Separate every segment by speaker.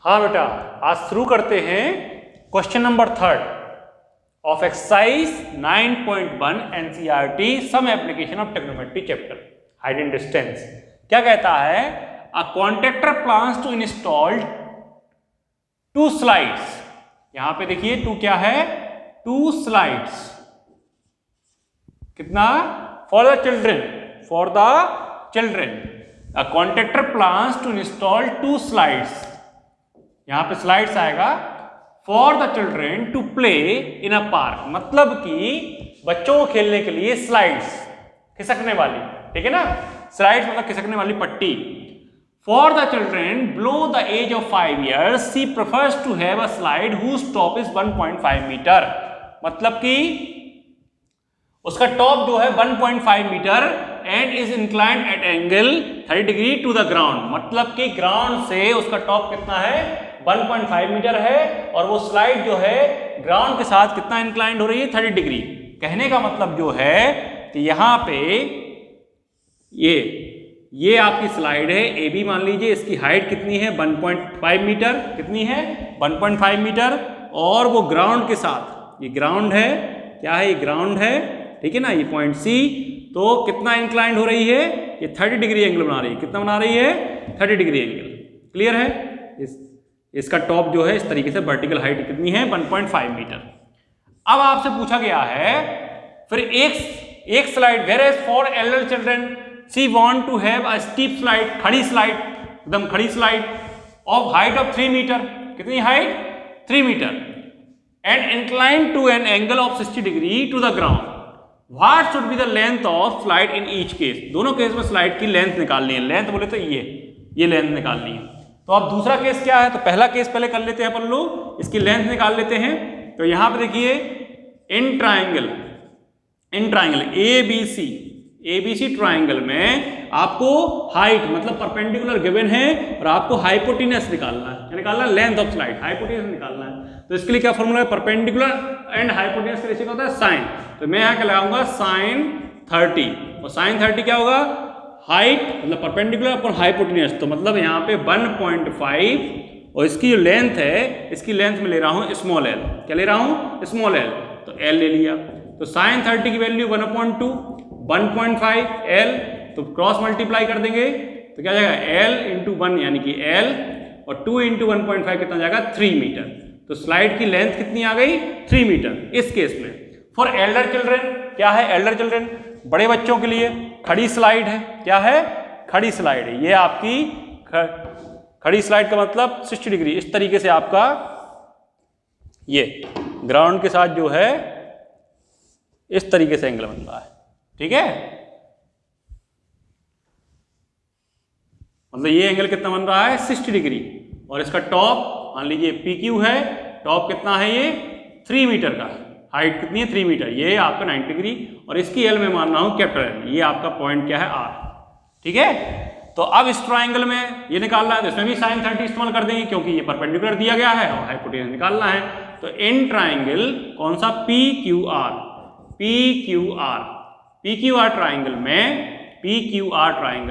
Speaker 1: हाँ बेटा, आज शुरू करते हैं question number 3 of exercise 9.1 NCERT some application of trigonometry chapter height and distance. क्या कहता है? A contractor plans to install 2 slides. यहां पे देखिए 2 क्या है? 2 स्लाइड्स। कितना? For the children, for the children. A contractor plans to install 2 slides. यहां पे स्लाइड्स आएगा for the children to play in a park, मतलब कि बच्चों को खेलने के लिए स्लाइड्स, खिसकने वाली, ठीक है ना? स्लाइड्स मतलब खिसकने वाली पट्टी। For the children below the age of 5 years she prefers to have a slide whose top is 1.5 metre, मतलब कि उसका टॉप जो है 1.5 metre and is inclined at angle 30 degree to the ground, मतलब कि ग्राउंड से उसका टॉप कितना है? 1.5 मीटर है और वो स्लाइड जो है ग्राउंड के साथ कितना इंक्लाइंड हो रही है? 30 डिग्री। कहने का मतलब जो है कि यहाँ पे ये आपकी स्लाइड है ए बी, मान लीजिए इसकी हाइट कितनी है? 1.5 मीटर। कितनी है? 1.5 मीटर। और वो ग्राउंड के साथ, ये ग्राउंड है, क्या है? ये ग्राउंड है, ठीक है ना? ये पॉइंट सी, तो कितना इंक्लाइंड हो रही है? ये 30 डिग्री एंगल बना रही है। कितना बना रही है? 30 डिग्री एंगल। क्लियर है? इसका टॉप जो है इस तरीके से, वर्टिकल हाइट कितनी है? 1.5 मीटर। अब आपसे पूछा गया है फिर एक slide, whereas for elder children she want to have a steep slide, खड़ी स्लाइड, एकदम खड़ी slide of height of 3 metre. कितनी height? 3 metre and incline to an angle of 60 degree to the ground. What should be the length of slide in each case? दोनों case में slide की length निकालनी है। Length बोले तो ये length निकालनी है। तो अब दूसरा केस क्या है? तो पहला केस पहले कर लेते हैं अपन लोग, इसकी लेंथ निकाल लेते हैं। तो यहां पे देखिए इन ट्राइंगल एबीसी ट्राइंगल में आपको हाइट मतलब परपेंडिकुलर गिवन है और आपको हाइपोटेन्यूस निकालना है। क्या निकालना है? लेंथ ऑफ स्लाइड, हाइपोटेन्यूस निकालना है। तो इसके लिए क्या फॉर्मूला है? परपेंडिकुलर एंड हाइपोटेन्यूस का रेशियो होता है साइन। तो मैं यहां क्या लगाऊंगा? साइन 30। और साइन 30 क्या होगा? हाइट मतलब परपेंडिकुलर अपॉन हाइपोटेन्यूस, तो मतलब यहाँ पे 1.5 और इसकी जो लेंथ है, इसकी लेंथ में ले रहा हूँ स्मॉल एल। क्या ले रहा हूँ? Small L. तो एल ले लिया। तो साइन 30 की वैल्यू 1/2, 1.5 एल, तो क्रॉस मल्टीप्लाई कर देंगे तो क्या जाएगा? एल इंटू 1 यानी कि एल, और 2 इंटू 1.5 कितना जाएगा? 3 मीटर। तो स्लाइड की लेंथ कितनी आ गई? 3 मीटर इस केस में। फॉर एल्डर चिल्ड्रन, क्या है? एल्डर चिल्ड्रन बड़े बच्चों के लिए खड़ी स्लाइड है। क्या है? खड़ी स्लाइड है। ये आपकी खड़ी स्लाइड का मतलब 60 डिग्री, इस तरीके से आपका ये ग्राउंड के साथ जो है इस तरीके से एंगल बन रहा है, ठीक है? मतलब ये एंगल कितना बन रहा है? 60 डिग्री। और इसका टॉप मान लीजिए PQ है, टॉप कितना है? ये 3 मीटर का है। हाइट कितनी है? 3 मीटर। ये आपका 90 डिग्री और इसकी एल में मान रहा हूं कैपिटल एल। ये आपका पॉइंट क्या है? R, ठीक है? तो अब इस ट्राइंगल में ये निकालना है, तो इसमें भी साइन 30 इस्तेमाल कर देंगे क्योंकि ये परपेंडिकुलर दिया गया है और हाइपोटेन्यूस निकालना है। तो इन ट्राइंगल कौन सा? PQR ट्राइंगल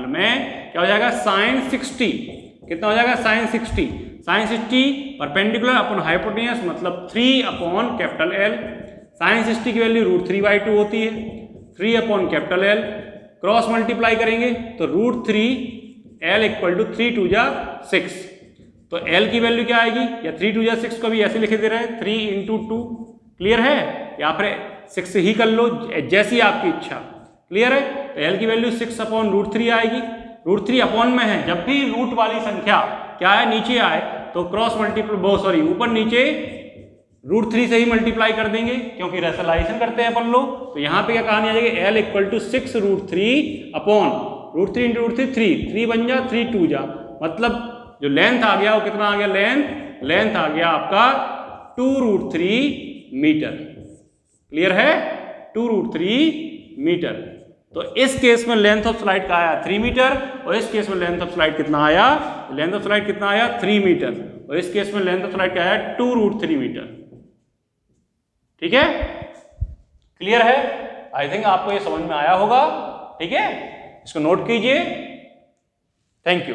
Speaker 1: में क्या हो जाएगा? साइन 60। कितना हो जाएगा? Sine 60। Sine 60 perpendicular upon hypotenuse मतलब 3 अपॉन कैपिटल एल। साइन 60 की वैल्यू √3/2 होती है। 3 upon capital L, cross multiply करेंगे तो √3 एल इक्वल टू 3 2 जा 6। तो एल की वैल्यू क्या आएगी? या 3 2 जा 6 को भी ऐसे लिखे दे रहे हैं, 3 इंटू 2। क्लियर है? या फिर 6 ही कर लो, जैसी आपकी इच्छा। क्लियर है? तो एल की वैल्यू 6 अपॉन √3 आएगी। √3 अपॉन में है, जब भी रूट वाली संख्या क्या है? नीचे आए तो क्रॉस मल्टीप्लाई ऊपर नीचे √3 से ही मल्टीप्लाई कर देंगे क्योंकि रेशनलाइजेशन करते हैं अपन लोग। तो यहाँ पे क्या कहानी आ जाएगी? L equal to 6 √3 upon √3 into √3 3 बन जा, 3 2 जा, मतलब जो लेंथ आ गया वो कितना आ गया? लेंथ आ गया आपका 2√3 मीटर। क्लियर है? 2√3 मीटर। तो इस केस में लेंथ ऑफ स्लाइड का आया 3 मीटर और इस केस में लेंथ ऑफ स्लाइड कितना आया? लेंथ ऑफ स्लाइड कितना आया? 3 मीटर। और इस केस में लेंथ ऑफ स्लाइड क्या आया? 2√3 मीटर। ठीक है? क्लियर है? आई थिंक आपको ये समझ में आया होगा। ठीक है? इसको नोट कीजिए। Thank you.